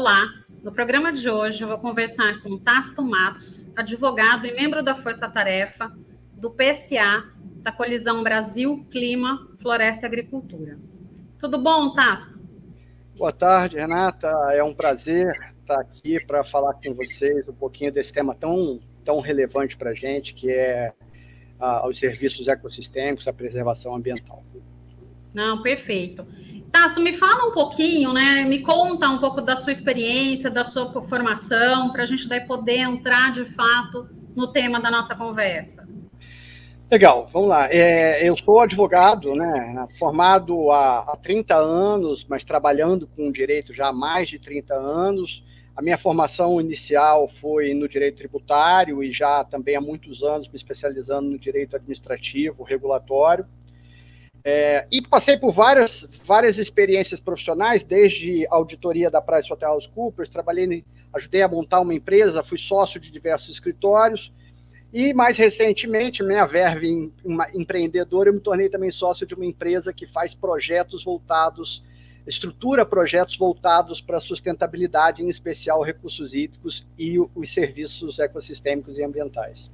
Olá, no programa de hoje eu vou conversar com Tácito Matos, advogado e membro da Força Tarefa do PSA, da Coalizão Brasil, Clima, Floresta e Agricultura. Tudo bom, Tácito? Boa tarde, Renata. É um prazer estar aqui para falar com vocês um pouquinho desse tema tão relevante para a gente, que é os serviços ecossistêmicos, a preservação ambiental. Não, perfeito. Tácito, me fala um pouquinho, né? Me conta um pouco da sua experiência, da sua formação, para a gente daí poder entrar de fato no tema da nossa conversa. Legal, vamos lá. Eu sou advogado, né, formado há 30 anos, mas trabalhando com direito já há mais de 30 anos. A minha formação inicial foi no direito tributário e já também há muitos anos me especializando no direito administrativo, regulatório. E passei por várias experiências profissionais, desde auditoria da PricewaterhouseCoopers, ajudei a montar uma empresa, fui sócio de diversos escritórios, e mais recentemente, minha verve empreendedora, eu me tornei também sócio de uma empresa que faz estrutura projetos voltados para a sustentabilidade, em especial recursos hídricos e os serviços ecossistêmicos e ambientais.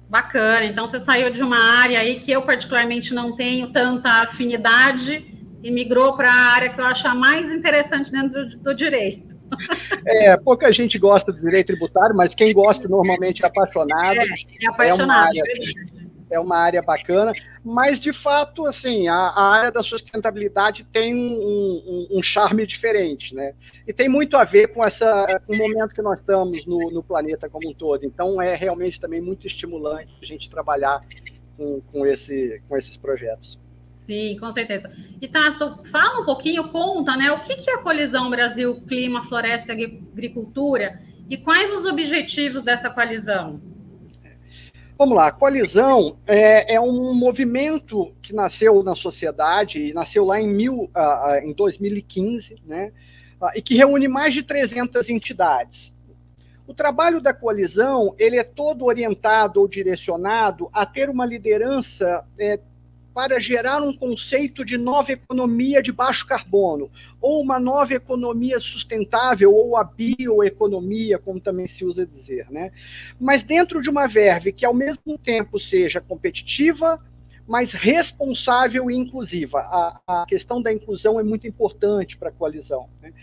Bacana, então você saiu de uma área aí que eu particularmente não tenho tanta afinidade e migrou para a área que eu acho a mais interessante dentro do direito. Pouca gente gosta do direito tributário, mas quem gosta normalmente é apaixonado. É apaixonado. É uma área bacana, mas de fato, assim, a área da sustentabilidade tem um charme diferente, né? E tem muito a ver com o momento que nós estamos no planeta como um todo. Então, é realmente também muito estimulante a gente trabalhar com esses projetos. Sim, com certeza. E Tácito, fala um pouquinho, conta, né? O que é a Coalizão Brasil, Clima, Floresta e Agricultura e quais os objetivos dessa coalizão? Vamos lá, a coalizão é um movimento que nasceu na sociedade, nasceu lá em 2015, né, e que reúne mais de 300 entidades. O trabalho da coalizão ele é todo orientado ou direcionado a ter uma liderança para gerar um conceito de nova economia de baixo carbono, ou uma nova economia sustentável, ou a bioeconomia, como também se usa dizer, né? Mas dentro de uma verve que, ao mesmo tempo, seja competitiva, mas responsável e inclusiva. A questão da inclusão é muito importante para a coalizão, né?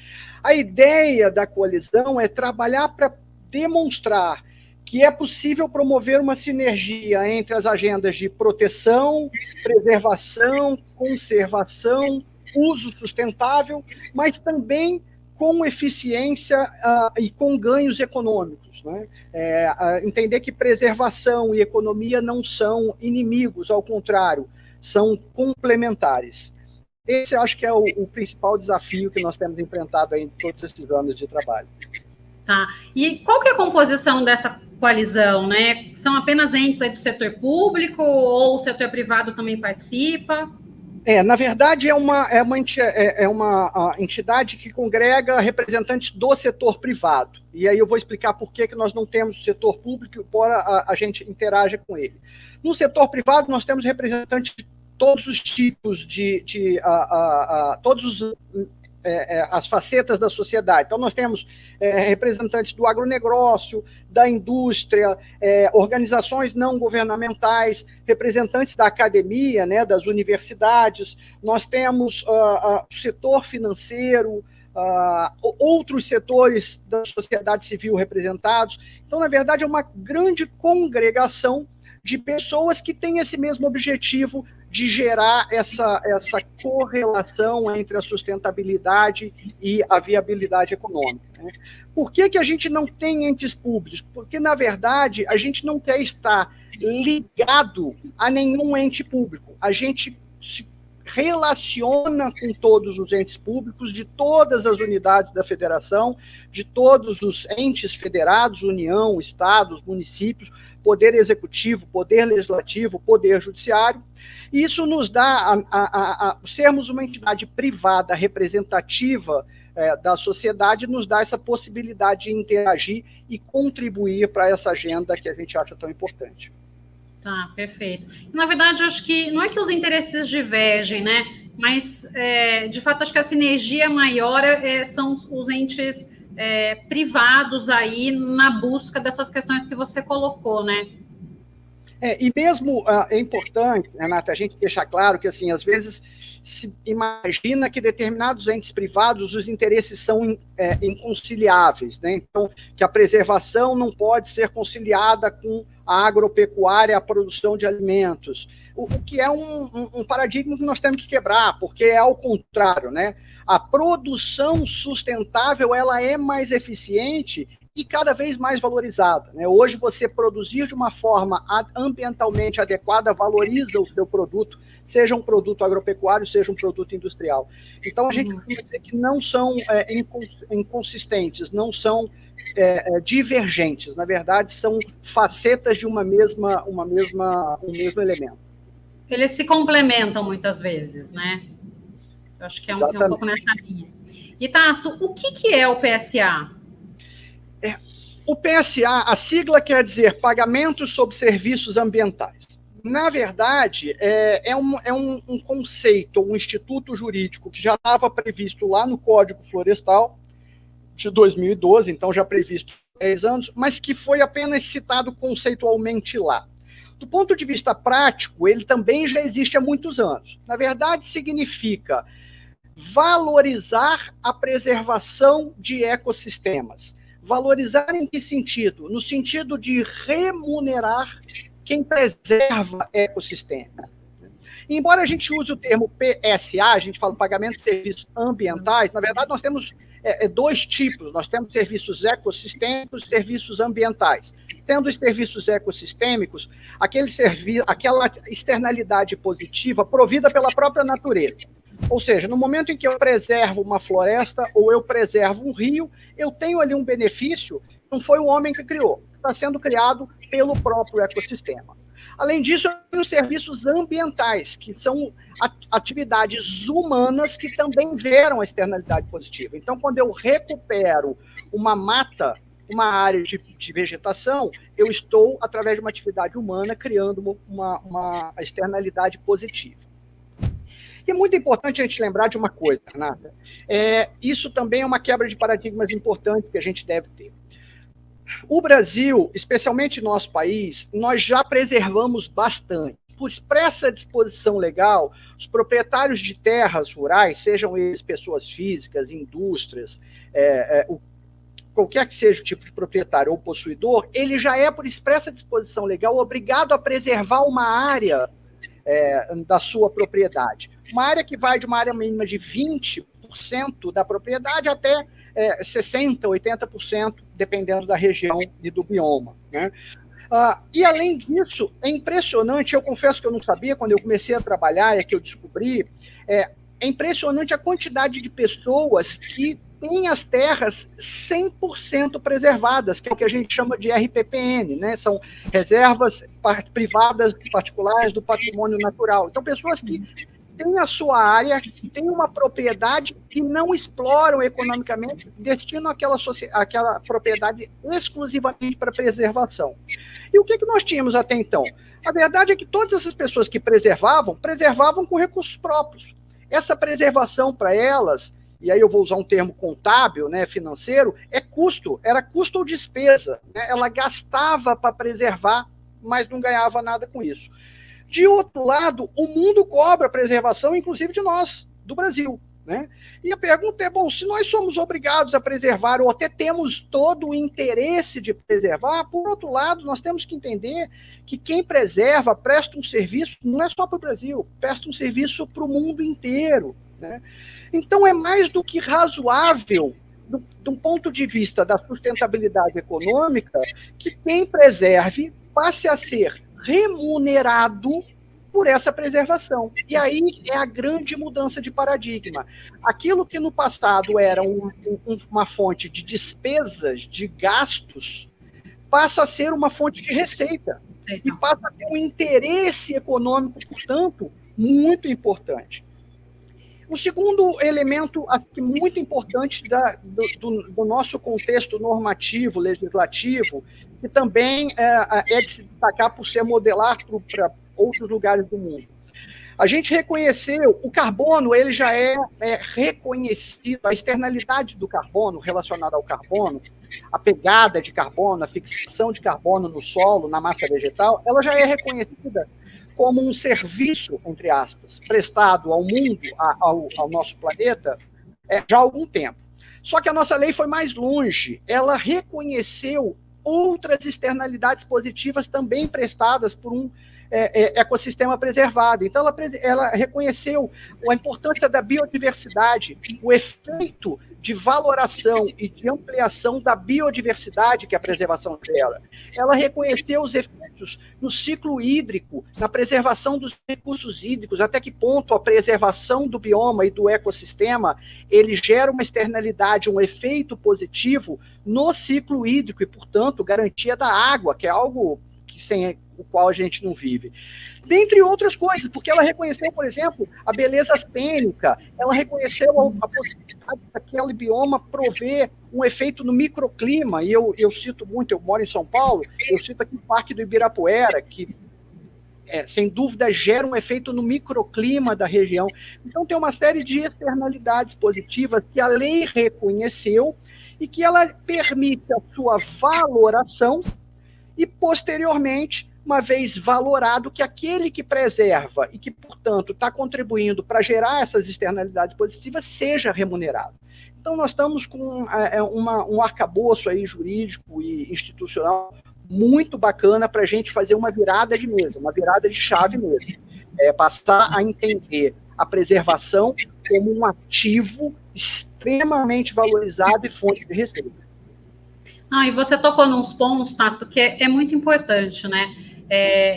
A ideia da coalizão é trabalhar para demonstrar que é possível promover uma sinergia entre as agendas de proteção, preservação, conservação, uso sustentável, mas também com eficiência e com ganhos econômicos, né? Entender que preservação e economia não são inimigos, ao contrário, são complementares. Esse acho que é o principal desafio que nós temos enfrentado aí em todos esses anos de trabalho. Tá. E qual que é a composição dessa coalizão, né? São apenas entes aí do setor público ou o setor privado também participa? Na verdade, é uma entidade que congrega representantes do setor privado. E aí eu vou explicar por que nós não temos setor público, embora a gente interaja com ele. No setor privado, nós temos representantes de todos os tipos as facetas da sociedade. Então, nós temos representantes do agronegócio, da indústria, organizações não governamentais, representantes da academia, né, das universidades, nós temos o setor financeiro, outros setores da sociedade civil representados. Então, na verdade, é uma grande congregação de pessoas que têm esse mesmo objetivo de gerar essa correlação entre a sustentabilidade e a viabilidade econômica, né? Por que a gente não tem entes públicos? Porque, na verdade, a gente não quer estar ligado a nenhum ente público. A gente se relaciona com todos os entes públicos, de todas as unidades da federação, de todos os entes federados, União, estados, municípios, poder executivo, poder legislativo, poder judiciário. Isso nos dá, sermos uma entidade privada representativa da sociedade, nos dá essa possibilidade de interagir e contribuir para essa agenda que a gente acha tão importante. Tá, perfeito. Na verdade, eu acho que não é que os interesses divergem, né? mas, de fato, acho que a sinergia maior são os entes privados aí na busca dessas questões que você colocou, né? E mesmo é importante, Renata, a gente deixar claro que, assim, às vezes se imagina que determinados entes privados, os interesses são inconciliáveis, né? Então, que a preservação não pode ser conciliada com a agropecuária, a produção de alimentos, o que é um paradigma que nós temos que quebrar, porque é ao contrário, né? A produção sustentável, ela é mais eficiente e cada vez mais valorizada, né? Hoje, você produzir de uma forma ambientalmente adequada valoriza o seu produto, seja um produto agropecuário, seja um produto industrial. Então, a gente precisa dizer que não são inconsistentes, não são divergentes. Na verdade, são facetas de um mesmo elemento. Eles se complementam muitas vezes, né? Eu acho que é um pouco nessa linha. E, Tasto, o que é o PSA? O PSA, a sigla quer dizer Pagamentos sobre Serviços Ambientais. Na verdade, é um conceito, um instituto jurídico que já estava previsto lá no Código Florestal de 2012, então já previsto há 10 anos, mas que foi apenas citado conceitualmente lá. Do ponto de vista prático, ele também já existe há muitos anos. Na verdade, significa valorizar a preservação de ecossistemas. Valorizar em que sentido? No sentido de remunerar quem preserva ecossistemas. Embora a gente use o termo PSA, a gente fala pagamento de serviços ambientais, na verdade nós temos dois tipos. Nós temos serviços ecossistêmicos e serviços ambientais. Tendo os serviços ecossistêmicos, aquela externalidade positiva provida pela própria natureza. Ou seja, no momento em que eu preservo uma floresta ou eu preservo um rio, eu tenho ali um benefício, não foi o homem que criou, está sendo criado pelo próprio ecossistema. Além disso, tem os serviços ambientais, que são atividades humanas que também geram a externalidade positiva. Então, quando eu recupero uma mata, uma área de vegetação, eu estou, através de uma atividade humana, criando uma externalidade positiva. E é muito importante a gente lembrar de uma coisa, Renata. Isso também é uma quebra de paradigmas importante que a gente deve ter. O Brasil, especialmente nosso país, nós já preservamos bastante. Por expressa disposição legal, os proprietários de terras rurais, sejam eles pessoas físicas, indústrias, qualquer que seja o tipo de proprietário ou possuidor, ele já é, por expressa disposição legal, obrigado a preservar uma área da sua propriedade. Uma área que vai de uma área mínima de 20% da propriedade até 60%, 80%, dependendo da região e do bioma, né? E, além disso, é impressionante, eu confesso que eu não sabia, quando eu comecei a trabalhar, que eu descobri, é impressionante a quantidade de pessoas que têm as terras 100% preservadas, que é o que a gente chama de RPPN, né? São reservas privadas particulares do patrimônio natural. Então, pessoas que têm a sua área, têm uma propriedade e não exploram economicamente, destinam aquela propriedade exclusivamente para preservação. E o que nós tínhamos até então? A verdade é que todas essas pessoas que preservavam com recursos próprios. Essa preservação para elas, e aí eu vou usar um termo contábil, né, financeiro, era custo ou despesa, né? Ela gastava para preservar, mas não ganhava nada com isso. De outro lado, o mundo cobra a preservação, inclusive de nós, do Brasil, né? E a pergunta é, bom, se nós somos obrigados a preservar, ou até temos todo o interesse de preservar, por outro lado, nós temos que entender que quem preserva presta um serviço, não é só para o Brasil, presta um serviço para o mundo inteiro, né? Então, é mais do que razoável, do ponto de vista da sustentabilidade econômica, que quem preserve passe a ser remunerado por essa preservação. E aí é a grande mudança de paradigma. Aquilo que no passado era uma fonte de despesas, de gastos, passa a ser uma fonte de receita. E passa a ter um interesse econômico, portanto, muito importante. O segundo elemento muito importante do nosso contexto normativo, legislativo, que também é de se destacar por ser modelar para outros lugares do mundo. A gente reconheceu, o carbono, ele já é reconhecido, a externalidade do carbono relacionada ao carbono, a pegada de carbono, a fixação de carbono no solo, na massa vegetal, ela já é reconhecida como um serviço, entre aspas, prestado ao mundo, ao nosso planeta, já há algum tempo. Só que a nossa lei foi mais longe, ela reconheceu outras externalidades positivas também prestadas por um ecossistema preservado. Então, ela reconheceu a importância da biodiversidade, o efeito de valoração e de ampliação da biodiversidade que a preservação gera. Ela reconheceu os efeitos no ciclo hídrico, na preservação dos recursos hídricos, até que ponto a preservação do bioma e do ecossistema, ele gera uma externalidade, um efeito positivo no ciclo hídrico e, portanto, garantia da água, que é algo que sem o qual a gente não vive. Dentre outras coisas, porque ela reconheceu, por exemplo, a beleza cênica, ela reconheceu a possibilidade daquele bioma prover um efeito no microclima, e eu cito muito, eu moro em São Paulo, eu cito aqui o Parque do Ibirapuera, que, sem dúvida, gera um efeito no microclima da região. Então, tem uma série de externalidades positivas que a lei reconheceu e que ela permite a sua valoração e, posteriormente, uma vez valorado, que aquele que preserva e que, portanto, está contribuindo para gerar essas externalidades positivas seja remunerado. Então, nós estamos com um arcabouço aí jurídico e institucional muito bacana para a gente fazer uma virada de mesa, uma virada de chave mesmo. Passar a entender a preservação como um ativo extremamente valorizado e fonte de receita. E você tocou nos pontos, Tácito, que é muito importante, né?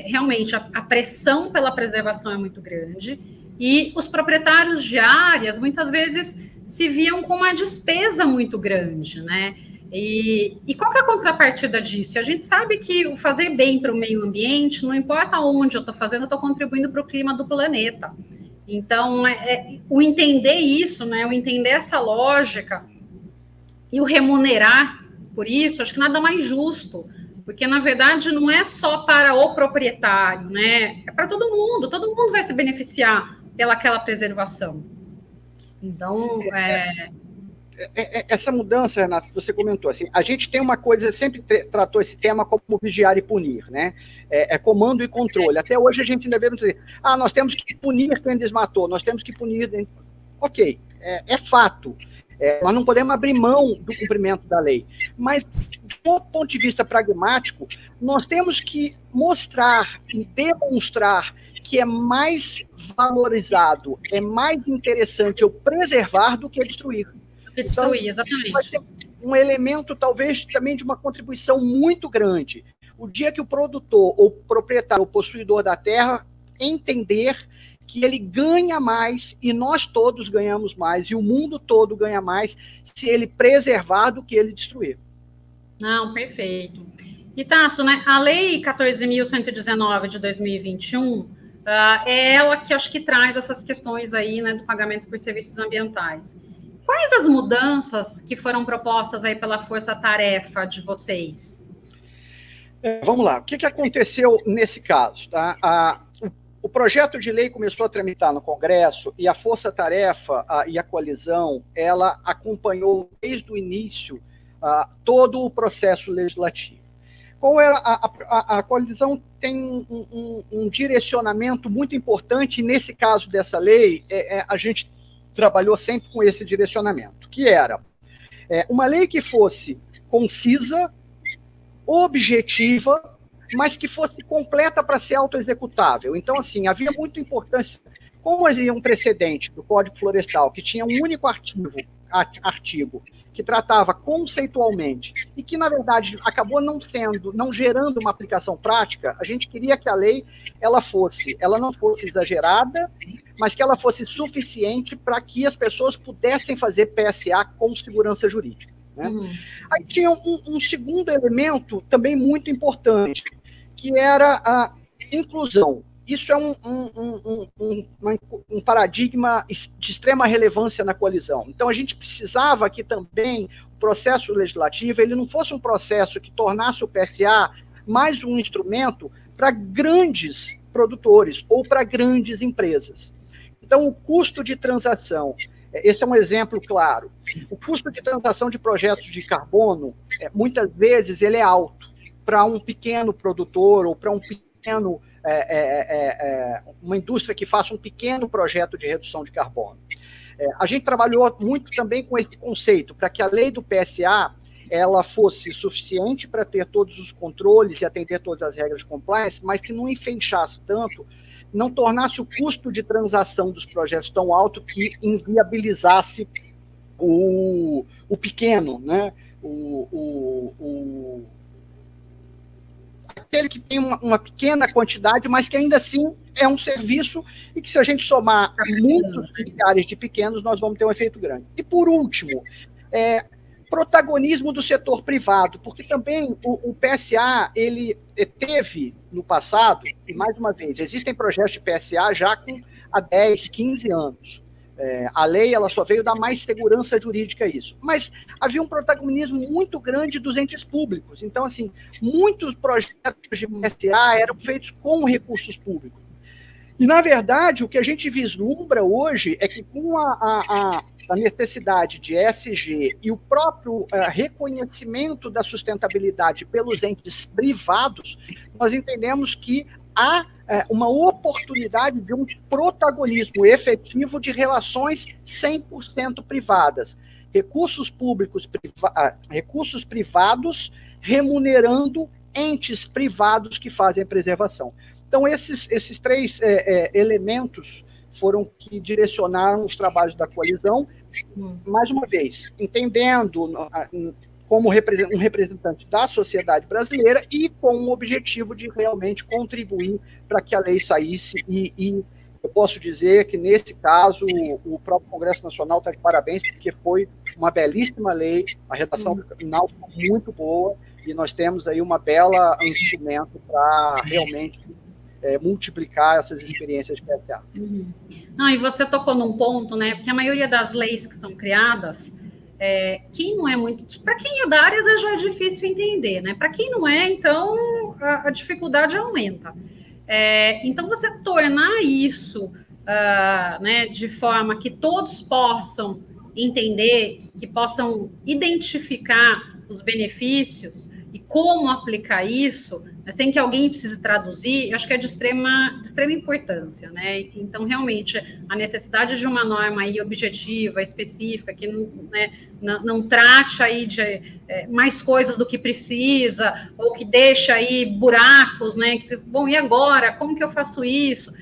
Realmente, a pressão pela preservação é muito grande e os proprietários de áreas, muitas vezes, se viam com uma despesa muito grande, né? E qual que é a contrapartida disso? A gente sabe que o fazer bem para o meio ambiente, não importa onde eu estou fazendo, eu estou contribuindo para o clima do planeta. Então, o entender isso, né? O entender essa lógica e o remunerar por isso, acho que nada mais justo, porque, na verdade, não é só para o proprietário, né? É para todo mundo vai se beneficiar pelaquela preservação. Então, essa mudança, Renato, que você comentou, assim, a gente tem uma coisa, sempre tratou esse tema como vigiar e punir, né? Comando e controle. Até hoje a gente ainda vê dizer, nós temos que punir quem desmatou, nós temos que punir... Ok, é fato. Nós não podemos abrir mão do cumprimento da lei. Mas, do ponto de vista pragmático, nós temos que mostrar e demonstrar que é mais valorizado, é mais interessante eu preservar do que destruir. Destruir, então, exatamente. Vai ser um elemento, talvez, também de uma contribuição muito grande. O dia que o produtor, ou proprietário, ou possuidor da terra entender que ele ganha mais e nós todos ganhamos mais e o mundo todo ganha mais se ele preservar do que ele destruir. Não, perfeito. E, Tácito, né, a Lei 14.119 de 2021 é ela que acho que traz essas questões aí, né, do pagamento por serviços ambientais. Quais as mudanças que foram propostas aí pela força-tarefa de vocês? Vamos lá, o que aconteceu nesse caso? Tá? O projeto de lei começou a tramitar no Congresso e a Força-Tarefa e a coalizão, ela acompanhou desde o início todo o processo legislativo. A coalizão tem um direcionamento muito importante, e nesse caso dessa lei, a gente trabalhou sempre com esse direcionamento, que era uma lei que fosse concisa, objetiva, mas que fosse completa para ser autoexecutável. Então, assim, havia muita importância. Como havia um precedente do Código Florestal, que tinha um único artigo que tratava conceitualmente e que, na verdade, acabou não gerando uma aplicação prática, a gente queria que a lei ela não fosse exagerada, mas que ela fosse suficiente para que as pessoas pudessem fazer PSA com segurança jurídica. Né? Aí tinha um segundo elemento também muito importante, que era a inclusão. Isso é um paradigma de extrema relevância na coalizão. Então, a gente precisava que também o processo legislativo ele não fosse um processo que tornasse o PSA mais um instrumento para grandes produtores ou para grandes empresas. Então, o custo de transação, esse é um exemplo claro. O custo de transação de projetos de carbono, muitas vezes, ele é alto para um pequeno produtor ou para um pequeno, uma indústria que faça um pequeno projeto de redução de carbono. A gente trabalhou muito também com esse conceito, para que a lei do PSA ela fosse suficiente para ter todos os controles e atender todas as regras de compliance, mas que não enfechasse tanto, não tornasse o custo de transação dos projetos tão alto que inviabilizasse o pequeno, né? Aquele que tem uma pequena quantidade, mas que ainda assim é um serviço e que se a gente somar muitos milhares de pequenos, nós vamos ter um efeito grande. E por último, protagonismo do setor privado, porque também o PSA, ele teve no passado, e mais uma vez, existem projetos de PSA já há 10, 15 anos. A lei ela só veio dar mais segurança jurídica a isso. Mas havia um protagonismo muito grande dos entes públicos. Então, assim, muitos projetos de PSA eram feitos com recursos públicos. E, na verdade, o que a gente vislumbra hoje é que com a necessidade de ESG e o próprio reconhecimento da sustentabilidade pelos entes privados, nós entendemos que há uma oportunidade de um protagonismo efetivo de relações 100% privadas. Recursos públicos, recursos privados remunerando entes privados que fazem a preservação. Então, esses três elementos foram que direcionaram os trabalhos da coalizão, mais uma vez, entendendo como um representante da sociedade brasileira e com o objetivo de realmente contribuir para que a lei saísse e eu posso dizer que, nesse caso, o próprio Congresso Nacional está de parabéns, porque foi uma belíssima lei, a redação final foi muito boa e nós temos aí uma bela instrumento para realmente multiplicar essas experiências de PSA. Não, e você tocou num ponto, né? Porque a maioria das leis que são criadas, quem não é muito... Para quem é da área, já é difícil entender, né? Para quem não é, então, a dificuldade aumenta. Então, você tornar isso né, de forma que todos possam entender, que possam identificar os benefícios e como aplicar isso, né, sem que alguém precise traduzir, acho que é de extrema importância, né? Então, realmente, a necessidade de uma norma aí objetiva, específica, que não trate aí de mais coisas do que precisa, ou que deixa aí buracos, né? Bom, e agora? Como que eu faço isso?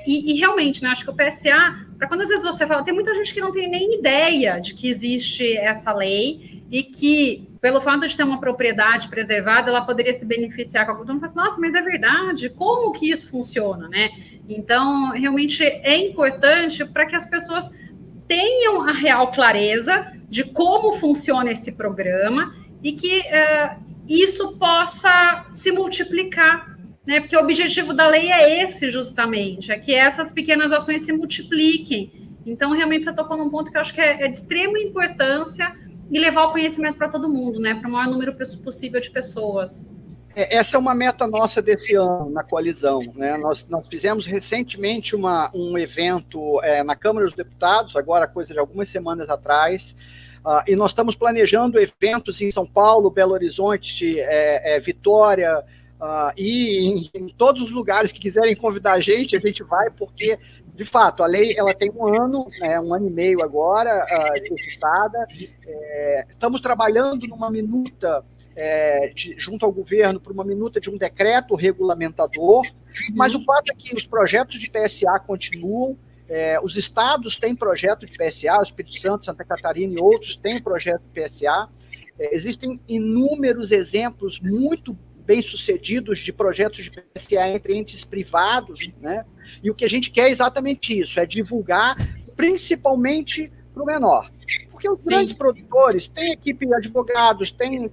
E realmente, né, acho que o PSA, para quando às vezes você fala, tem muita gente que não tem nem ideia de que existe essa lei e que, pelo fato de ter uma propriedade preservada, ela poderia se beneficiar com a cultura. Fala assim, nossa, mas é verdade? Como que isso funciona, né? Então, realmente é importante para que as pessoas tenham a real clareza de como funciona esse programa e que isso possa se multiplicar, né? Porque o objetivo da lei é esse, justamente, é que essas pequenas ações se multipliquem. Então, realmente, você tocou num ponto que eu acho que é de extrema importância e levar o conhecimento para todo mundo, né? Para o maior número possível de pessoas. Essa é uma meta nossa desse ano na coalizão, né? Nós fizemos recentemente um evento na Câmara dos Deputados, agora coisa de algumas semanas atrás, e nós estamos planejando eventos em São Paulo, Belo Horizonte, Vitória, e em todos os lugares que quiserem convidar a gente vai, porque, de fato, a lei ela tem um ano e meio agora, executada. Estamos trabalhando numa minuta junto ao governo por uma minuta de um decreto regulamentador, mas o fato é que os projetos de PSA continuam, os estados têm projeto de PSA, o Espírito Santo, Santa Catarina e outros têm projeto de PSA, existem inúmeros exemplos muito bem-sucedidos de projetos de PSA entre entes privados, né? E o que a gente quer é exatamente isso, é divulgar principalmente para o menor. Porque os grandes produtores têm equipe de advogados, têm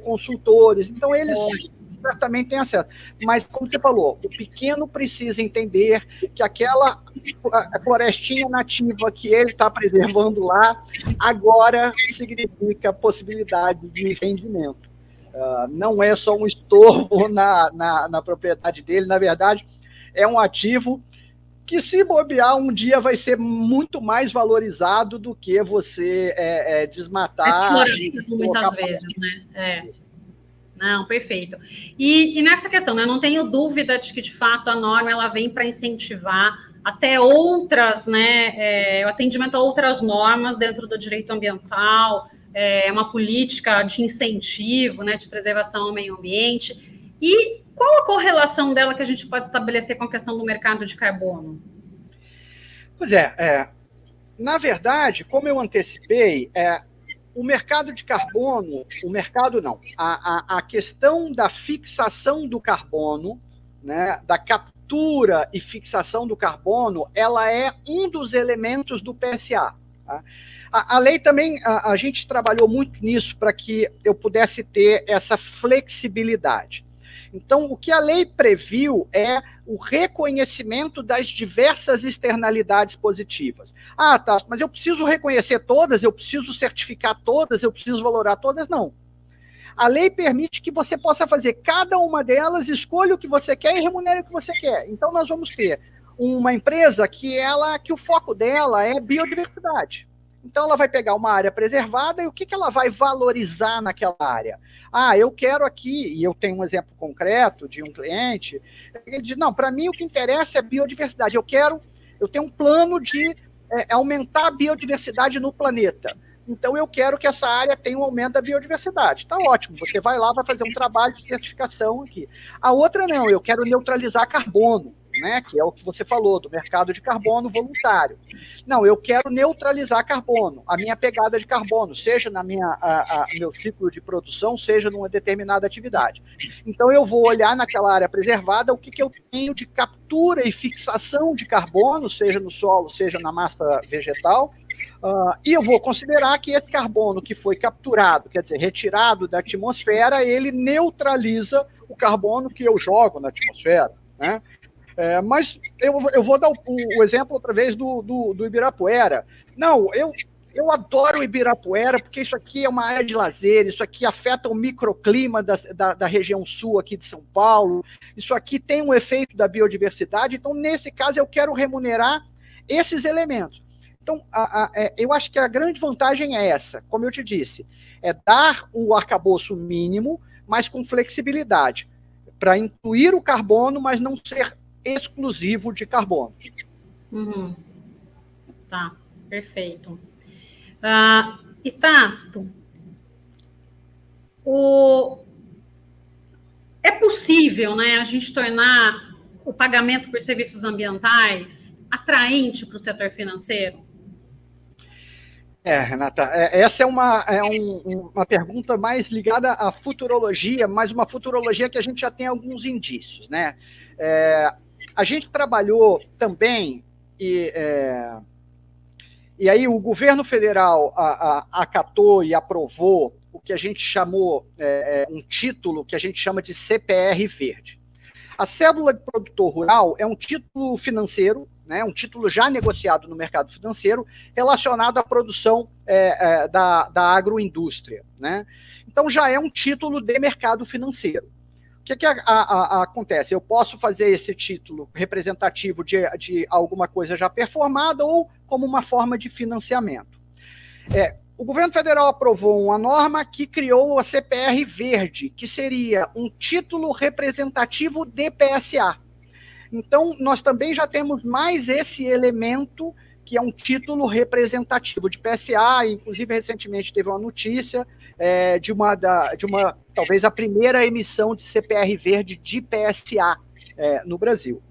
consultores, então eles certamente têm acesso. Mas, como você falou, o pequeno precisa entender que aquela florestinha nativa que ele está preservando lá, agora significa possibilidade de rendimento. Não é só um estorvo na propriedade dele, na verdade, é um ativo que, se bobear, um dia vai ser muito mais valorizado do que você desmatar. Explorado muitas vezes, né? Não, perfeito. E nessa questão, né, eu não tenho dúvida de que, de fato, a norma ela vem para incentivar até outras, né, o atendimento a outras normas dentro do direito ambiental, uma política de incentivo, né, de preservação ao meio ambiente. E qual a correlação dela que a gente pode estabelecer com a questão do mercado de carbono? Pois na verdade, como eu antecipei, o mercado de carbono, a questão da fixação do carbono, né, da captura e fixação do carbono, ela é um dos elementos do PSA. Tá? A lei também, a gente trabalhou muito nisso para que eu pudesse ter essa flexibilidade. Então, o que a lei previu é o reconhecimento das diversas externalidades positivas. Ah, tá, mas eu preciso reconhecer todas, eu preciso certificar todas, eu preciso valorar todas? Não. A lei permite que você possa fazer cada uma delas, escolha o que você quer e remunere o que você quer. Então, nós vamos ter uma empresa que o foco dela é biodiversidade. Então, ela vai pegar uma área preservada e o que ela vai valorizar naquela área? Ah, eu quero aqui, e eu tenho um exemplo concreto de um cliente, ele diz, não, para mim o que interessa é biodiversidade, eu tenho um plano de aumentar a biodiversidade no planeta. Então, eu quero que essa área tenha um aumento da biodiversidade. Tá ótimo, você vai lá, vai fazer um trabalho de certificação aqui. A outra não, eu quero neutralizar carbono, né, que é o que você falou, do mercado de carbono voluntário. Não, eu quero neutralizar carbono, a minha pegada de carbono, seja na meu ciclo de produção, seja numa determinada atividade. Então, eu vou olhar naquela área preservada o que eu tenho de captura e fixação de carbono, seja no solo, seja na massa vegetal, e eu vou considerar que esse carbono que foi capturado, quer dizer, retirado da atmosfera, ele neutraliza o carbono que eu jogo na atmosfera, né? Mas eu vou dar o exemplo outra vez do Ibirapuera. Não, eu adoro o Ibirapuera porque isso aqui é uma área de lazer, isso aqui afeta o microclima da região sul aqui de São Paulo, isso aqui tem um efeito da biodiversidade, então nesse caso eu quero remunerar esses elementos. Então, eu acho que a grande vantagem é essa, como eu te disse, é dar o arcabouço mínimo, mas com flexibilidade, para incluir o carbono, mas não ser exclusivo de carbono. Uhum. Tá, perfeito. E Tasto, é possível, né, a gente tornar o pagamento por serviços ambientais atraente para o setor financeiro? Renata, essa é uma pergunta mais ligada à futurologia, mas uma futurologia que a gente já tem alguns indícios, né? A gente trabalhou também, e aí o governo federal acatou e aprovou o que a gente chamou, um título que a gente chama de CPR Verde. A cédula de produtor rural é um título financeiro, né, um título já negociado no mercado financeiro, relacionado à produção da agroindústria. Né? Então, já é um título de mercado financeiro. O que acontece? Eu posso fazer esse título representativo de alguma coisa já performada ou como uma forma de financiamento. O governo federal aprovou uma norma que criou a CPR Verde, que seria um título representativo de PSA. Então, nós também já temos mais esse elemento, que é um título representativo de PSA, inclusive recentemente teve uma notícia de uma talvez a primeira emissão de CPR Verde de PSA no Brasil.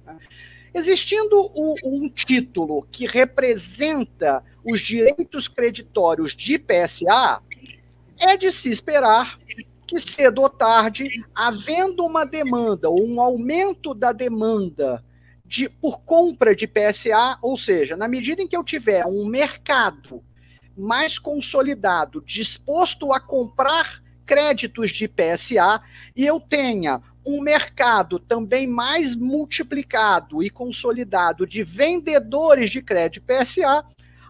Existindo um título que representa os direitos creditórios de PSA, é de se esperar que cedo ou tarde, havendo uma demanda ou um aumento da demanda por compra de PSA, ou seja, na medida em que eu tiver um mercado mais consolidado, disposto a comprar créditos de PSA, e eu tenha um mercado também mais multiplicado e consolidado de vendedores de crédito PSA,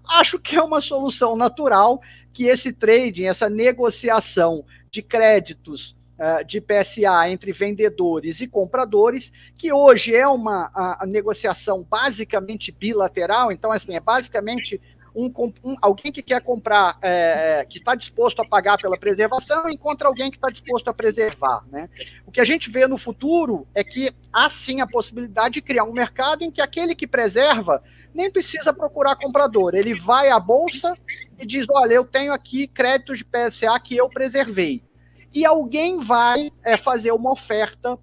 acho que é uma solução natural que esse trading, essa negociação de créditos de PSA entre vendedores e compradores, que hoje é a negociação basicamente bilateral, então, assim, é basicamente alguém que quer comprar, que está disposto a pagar pela preservação, encontra alguém que está disposto a preservar, né? O que a gente vê no futuro é que há sim a possibilidade de criar um mercado em que aquele que preserva nem precisa procurar comprador, ele vai à bolsa e diz, olha, eu tenho aqui créditos de PSA que eu preservei. E alguém vai fazer uma oferta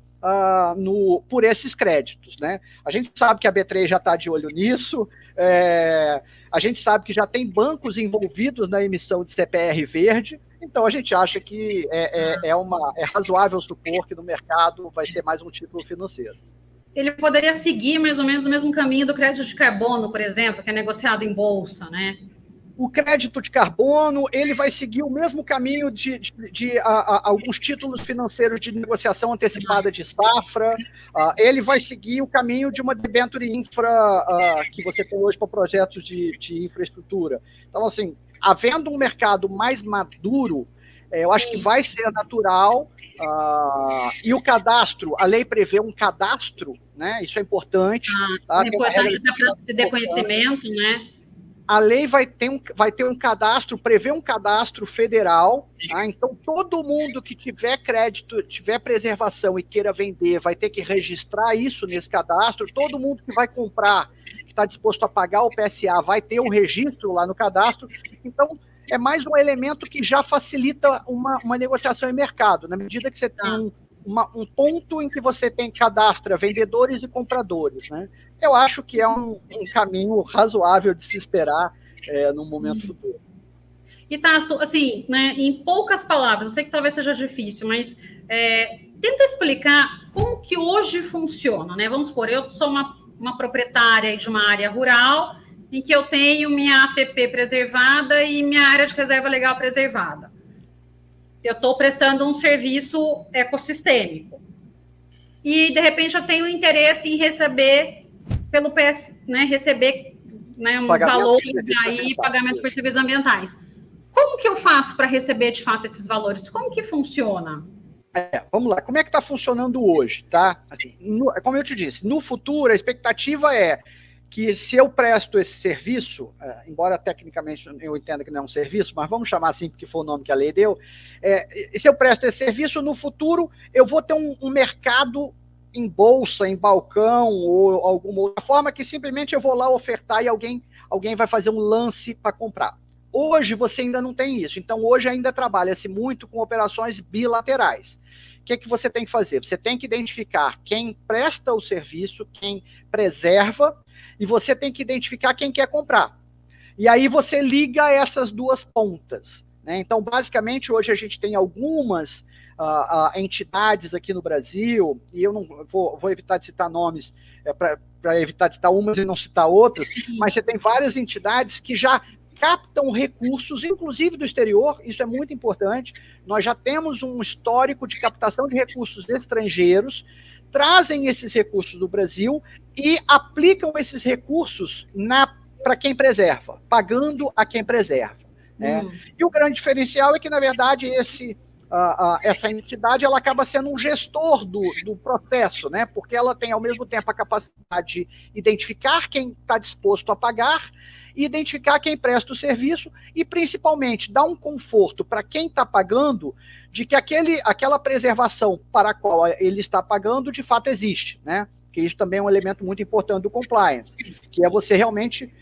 por esses créditos, né? A gente sabe que a B3 já está de olho nisso, a gente sabe que já tem bancos envolvidos na emissão de CPR verde, então a gente acha que é razoável supor que no mercado vai ser mais um título financeiro. Ele poderia seguir mais ou menos o mesmo caminho do crédito de carbono, por exemplo, que é negociado em bolsa, né? O crédito de carbono, ele vai seguir o mesmo caminho de alguns títulos financeiros de negociação antecipada de safra, ele vai seguir o caminho de uma debenture infra que você tem hoje para projetos de infraestrutura. Então, assim, havendo um mercado mais maduro, eu acho que vai ser natural, e o cadastro, a lei prevê um cadastro, né? Isso é importante. É importante para você ter conhecimento, né? A lei vai ter um cadastro, prevê um cadastro federal, tá? Então todo mundo que tiver crédito, tiver preservação e queira vender, vai ter que registrar isso nesse cadastro. Todo mundo que vai comprar, que está disposto a pagar o PSA, vai ter um registro lá no cadastro. Então é mais um elemento que já facilita uma negociação em mercado, na medida que você tem um ponto em que você cadastra vendedores e compradores, né? Eu acho que é um caminho razoável de se esperar no momento futuro. E, Tasto, assim, né, em poucas palavras, eu sei que talvez seja difícil, mas tenta explicar como que hoje funciona, né? Vamos supor, eu sou uma proprietária de uma área rural em que eu tenho minha APP preservada e minha área de reserva legal preservada. Eu estou prestando um serviço ecossistêmico. E, de repente, eu tenho interesse em receber pelo PS, né, receber, né, um valor aí, pagamento por serviços ambientais. Como que eu faço para receber, de fato, esses valores? Como que funciona? Vamos lá, como é que está funcionando hoje, tá? Assim, como eu te disse, no futuro, a expectativa é que se eu presto esse serviço, embora tecnicamente eu entenda que não é um serviço, mas vamos chamar assim porque foi o nome que a lei deu, se eu presto esse serviço, no futuro eu vou ter um mercado em bolsa, em balcão ou alguma outra forma que simplesmente eu vou lá ofertar e alguém vai fazer um lance para comprar. Hoje você ainda não tem isso, então hoje ainda trabalha-se muito com operações bilaterais. O que é que você tem que fazer? Você tem que identificar quem presta o serviço, quem preserva, e você tem que identificar quem quer comprar. E aí você liga essas duas pontas, né? Então, basicamente, hoje a gente tem algumas entidades aqui no Brasil, e eu não vou evitar de citar nomes para evitar de citar umas e não citar outras, mas você tem várias entidades que já captam recursos, inclusive do exterior, isso é muito importante. Nós já temos um histórico de captação de recursos estrangeiros, trazem esses recursos do Brasil e aplicam esses recursos para quem preserva, pagando a quem preserva, né? E o grande diferencial é que, na verdade, essa entidade ela acaba sendo um gestor do processo, né? Porque ela tem, ao mesmo tempo, a capacidade de identificar quem está disposto a pagar, identificar quem presta o serviço e, principalmente, dar um conforto para quem está pagando de que aquela preservação para a qual ele está pagando, de fato, existe, né? Que isso também é um elemento muito importante do compliance, que é você realmente...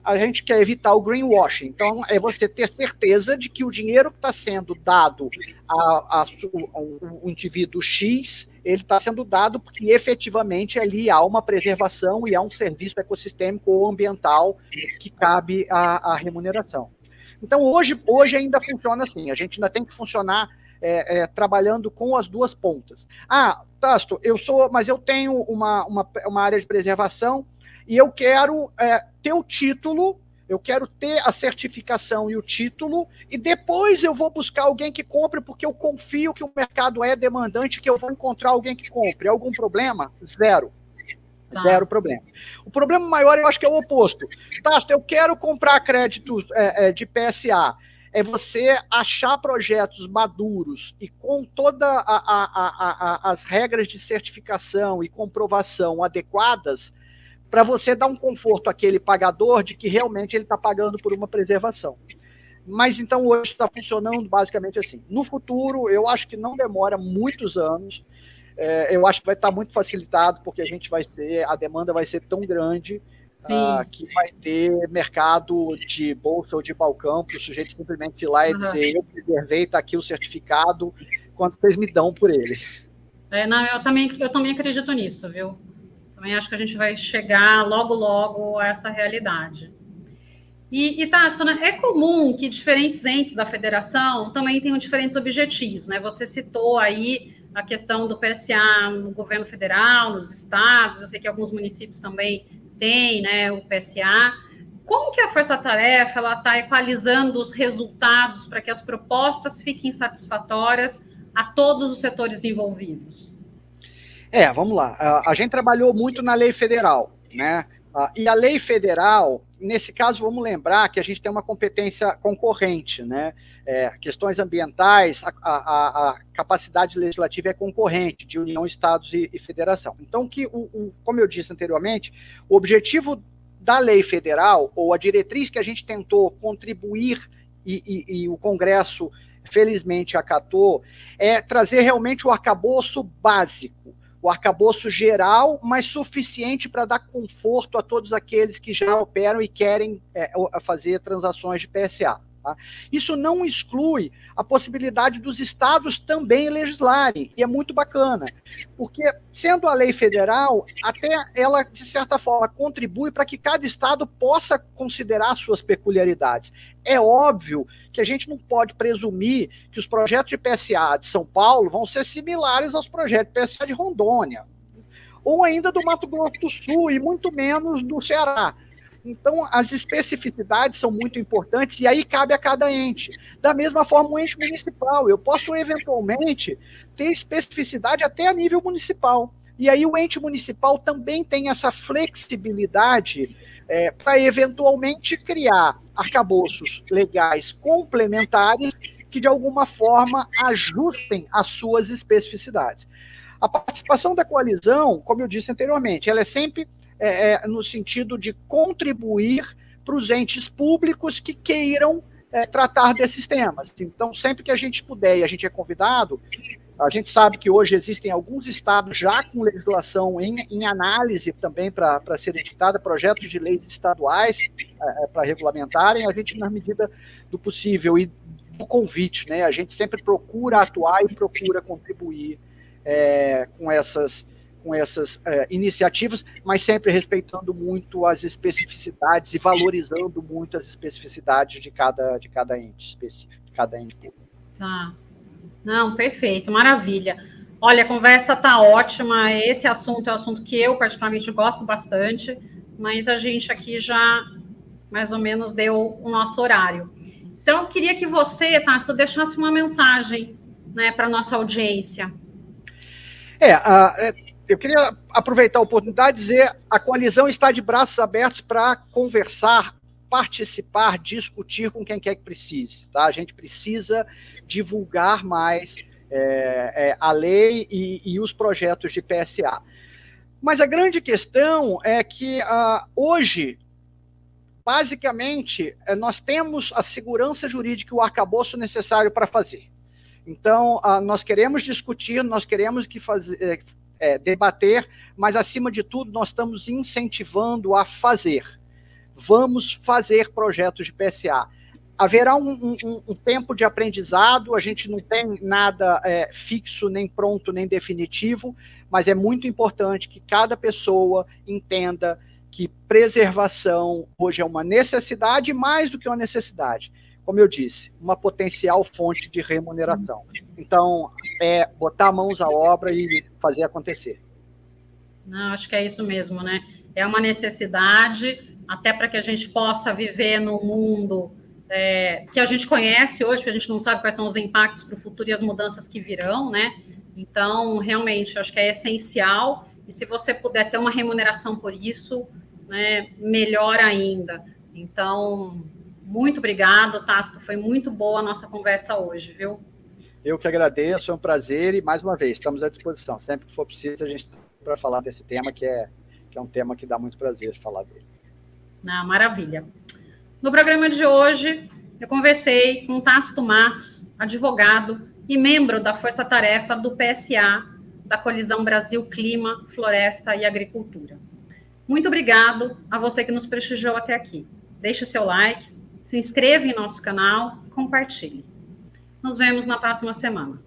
A gente quer evitar o greenwashing. Então, é você ter certeza de que o dinheiro que está sendo dado ao indivíduo X, ele está sendo dado porque efetivamente ali há uma preservação e há um serviço ecossistêmico ou ambiental que cabe à remuneração. Então, hoje ainda funciona assim. A gente ainda tem que funcionar trabalhando com as duas pontas. Tasto, mas eu tenho uma área de preservação e eu quero ter o título, eu quero ter a certificação e o título, e depois eu vou buscar alguém que compre, porque eu confio que o mercado é demandante, que eu vou encontrar alguém que compre. Algum problema? Zero. Zero problema. O problema maior, eu acho que é o oposto. Tasto, eu quero comprar créditos de PSA. é você achar projetos maduros e com todas as regras de certificação e comprovação adequadas para você dar um conforto àquele pagador de que realmente ele está pagando por uma preservação. Mas então hoje está funcionando basicamente assim. No futuro, eu acho que não demora muitos anos, eu acho que vai estar muito facilitado, porque a demanda vai ser tão grande que vai ter mercado de bolsa ou de balcão para o sujeito simplesmente ir lá e dizer: eu preservei, está aqui o certificado, quanto vocês me dão por ele. Não, eu também acredito nisso, viu? Também acho que a gente vai chegar logo a essa realidade. E Tássio, né, é comum que diferentes entes da federação também tenham diferentes objetivos, né? Você citou aí a questão do PSA no governo federal, nos estados, eu sei que alguns municípios também têm, né, o PSA. Como que a Força Tarefa está equalizando os resultados para que as propostas fiquem satisfatórias a todos os setores envolvidos? Vamos lá. A gente trabalhou muito na lei federal, né? E a lei federal, nesse caso, vamos lembrar que a gente tem uma competência concorrente, né? Questões ambientais, a capacidade legislativa é concorrente de União, Estados e Federação. Então, como eu disse anteriormente, o objetivo da lei federal, ou a diretriz que a gente tentou contribuir e o Congresso, felizmente, acatou, é trazer realmente o arcabouço básico, o arcabouço geral, mas suficiente para dar conforto a todos aqueles que já operam e querem fazer transações de PSA. Tá? Isso não exclui a possibilidade dos estados também legislarem, e é muito bacana, porque, sendo a lei federal, até ela, de certa forma, contribui para que cada estado possa considerar suas peculiaridades. É óbvio que a gente não pode presumir que os projetos de PSA de São Paulo vão ser similares aos projetos de PSA de Rondônia, ou ainda do Mato Grosso do Sul, e muito menos do Ceará. Então, as especificidades são muito importantes e aí cabe a cada ente. Da mesma forma, o ente municipal. Eu posso, eventualmente, ter especificidade até a nível municipal. E aí o ente municipal também tem essa flexibilidade para, eventualmente, criar arcabouços legais complementares que, de alguma forma, ajustem as suas especificidades. A participação da coalizão, como eu disse anteriormente, ela é sempre no sentido de contribuir para os entes públicos que queiram tratar desses temas. Então, sempre que a gente puder e a gente é convidado, a gente sabe que hoje existem alguns estados já com legislação em análise também para ser editada, projetos de leis estaduais para regulamentarem, a gente, na medida do possível e do convite, né, a gente sempre procura atuar e procura contribuir com essas iniciativas, mas sempre respeitando muito as especificidades e valorizando muito as especificidades de cada ente específico, de cada ente público. Tá. Não, perfeito, maravilha. Olha, a conversa está ótima, esse assunto é um assunto que eu particularmente gosto bastante, mas a gente aqui já mais ou menos deu o nosso horário. Então, eu queria que você, Tássio, deixasse uma mensagem, né, para a nossa audiência. Eu queria aproveitar a oportunidade de dizer: a coalizão está de braços abertos para conversar, participar, discutir com quem quer que precise. Tá? A gente precisa divulgar mais a lei e os projetos de PSA. Mas a grande questão é que hoje, basicamente, nós temos a segurança jurídica e o arcabouço necessário para fazer. Então, nós queremos discutir, nós queremos debater, mas, acima de tudo, nós estamos incentivando a fazer. Vamos fazer projetos de PSA. Haverá um tempo de aprendizado, a gente não tem nada fixo, nem pronto, nem definitivo, mas é muito importante que cada pessoa entenda que preservação hoje é uma necessidade, mais do que uma necessidade. Como eu disse, uma potencial fonte de remuneração. Então, botar mãos à obra e fazer acontecer. Não, acho que é isso mesmo, né? É uma necessidade, até para que a gente possa viver num mundo que a gente conhece hoje, porque a gente não sabe quais são os impactos para o futuro e as mudanças que virão, né? Então, realmente, acho que é essencial, e se você puder ter uma remuneração por isso, né, melhor ainda. Então, Muito obrigado, Tácito. Foi muito boa a nossa conversa hoje, viu? Eu que agradeço, é um prazer e, mais uma vez, estamos à disposição. Sempre que for preciso, a gente está para falar desse tema, que é um tema que dá muito prazer falar dele. Ah, maravilha. No programa de hoje, eu conversei com Tácito Matos, advogado e membro da Força Tarefa do PSA, da Coalizão Brasil Clima, Floresta e Agricultura. Muito obrigado a você que nos prestigiou até aqui. Deixe seu like, se inscreva em nosso canal, compartilhe. Nos vemos na próxima semana.